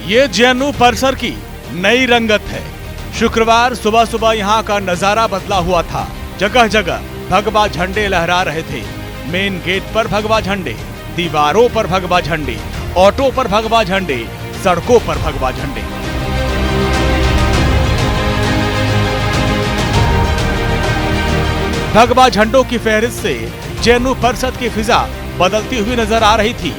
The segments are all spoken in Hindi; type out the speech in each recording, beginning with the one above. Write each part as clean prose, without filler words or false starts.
ये जेएनयू परिसर की नई रंगत है। शुक्रवार सुबह सुबह यहाँ का नजारा बदला हुआ था। जगह जगह भगवा झंडे लहरा रहे थे। मेन गेट पर भगवा झंडे, दीवारों पर भगवा झंडे, ऑटो पर भगवा झंडे, सड़कों पर भगवा झंडे। भगवा झंडों की फहरिस्त से जेएनयू परिषद की फिजा बदलती हुई नजर आ रही थी।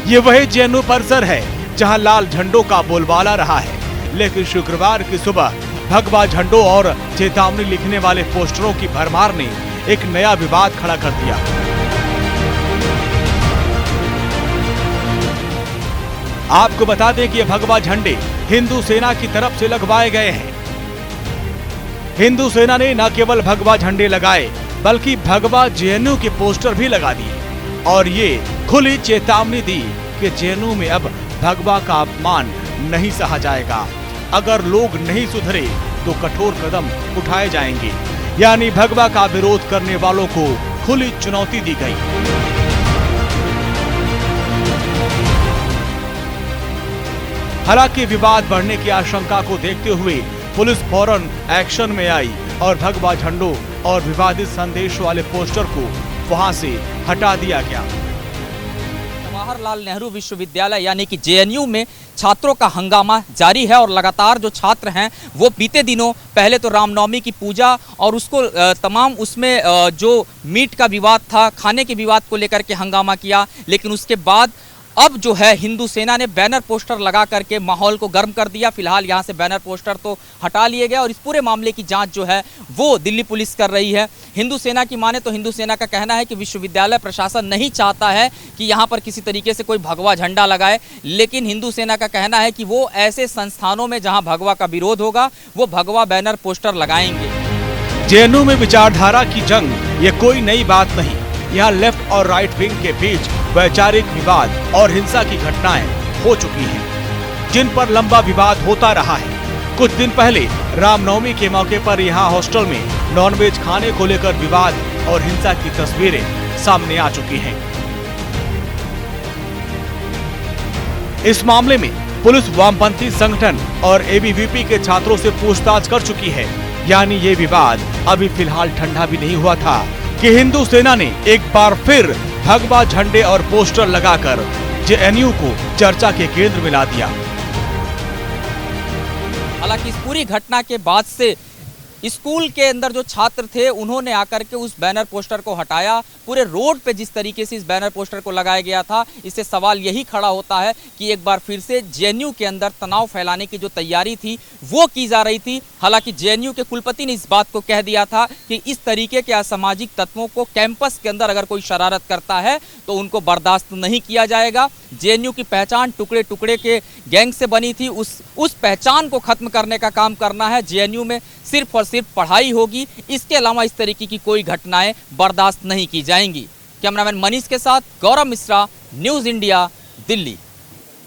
ये वही जेएनयू परिसर है जहां लाल झंडों का बोलबाला रहा है, लेकिन शुक्रवार की सुबह भगवा झंडों और चेतावनी लिखने वाले पोस्टरों की भरमार ने एक नया विवाद खड़ा कर दिया। आपको बता दें कि ये भगवा झंडे हिंदू सेना की तरफ से लगवाए गए हैं। हिंदू सेना ने न केवल भगवा झंडे लगाए बल्कि भगवा जेएनयू के पोस्टर भी लगा दिए और ये खुली चेतावनी दी कि जेएनयू में अब भगवा का अपमान नहीं सहा जाएगा। अगर लोग नहीं सुधरे तो कठोर कदम उठाए जाएंगे। यानी भगवा का विरोध करने वालों को खुली चुनौती दी गई। हालांकि विवाद बढ़ने की आशंका को देखते हुए पुलिस फौरन एक्शन में आई और भगवा झंडों और विवादित संदेश वाले पोस्टर को वहां से हटा दिया गया। जवाहरलाल नेहरू विश्वविद्यालय यानी कि जेएनयू में छात्रों का हंगामा जारी है और लगातार जो छात्र हैं वो बीते दिनों पहले तो रामनवमी की पूजा और उसको तमाम उसमें जो मीट का विवाद था, खाने के विवाद को लेकर के हंगामा किया, लेकिन उसके बाद अब जो है हिंदू सेना ने बैनर पोस्टर लगा करके माहौल को गर्म कर दिया। फिलहाल यहाँ से बैनर पोस्टर तो हटा लिए गए और इस पूरे मामले की जांच जो है वो दिल्ली पुलिस कर रही है। हिंदू सेना की माने तो हिंदू सेना का कहना है कि विश्वविद्यालय प्रशासन नहीं चाहता है कि यहाँ पर किसी तरीके से कोई भगवा झंडा लगाए, लेकिन हिंदू सेना का कहना है कि वो ऐसे संस्थानों में जहाँ भगवा का विरोध होगा वो भगवा बैनर पोस्टर लगाएंगे। जेएनयू में विचारधारा की जंग ये कोई नई बात नहीं। यहाँ लेफ्ट और राइट विंग के बीच वैचारिक विवाद और हिंसा की घटनाएं हो चुकी हैं, जिन पर लंबा विवाद होता रहा है। कुछ दिन पहले रामनवमी के मौके पर यहाँ हॉस्टल में नॉनवेज खाने को लेकर विवाद और हिंसा की तस्वीरें सामने आ चुकी हैं। इस मामले में पुलिस वामपंथी संगठन और एबीवीपी के छात्रों से पूछताछ कर चुकी है। यानी ये विवाद अभी फिलहाल ठंडा भी नहीं हुआ था कि हिंदू सेना ने एक बार फिर भगवा झंडे और पोस्टर लगाकर जेएनयू को चर्चा के केंद्र में ला दिया। हालांकि इस पूरी घटना के बाद से स्कूल के अंदर जो छात्र थे उन्होंने आकर के उस बैनर पोस्टर को हटाया। पूरे रोड पे जिस तरीके से इस बैनर पोस्टर को लगाया गया था, इससे सवाल यही खड़ा होता है कि एक बार फिर से जेएनयू के अंदर तनाव फैलाने की जो तैयारी थी वो की जा रही थी। हालांकि जेएनयू के कुलपति ने इस बात को कह दिया था कि इस तरीके के असामाजिक तत्वों को कैंपस के अंदर अगर कोई शरारत करता है तो उनको बर्दाश्त नहीं किया जाएगा। जेएनयू की पहचान टुकड़े टुकड़े के गैंग से बनी थी, उस पहचान को खत्म करने का काम करना है। जेएनयू में सिर्फ और सिर्फ पढ़ाई होगी, इसके अलावा इस तरीके की कोई घटनाएं बर्दाश्त नहीं की जाएंगी। कैमरामैन मनीष के साथ गौरव मिश्रा, न्यूज़ इंडिया, दिल्ली।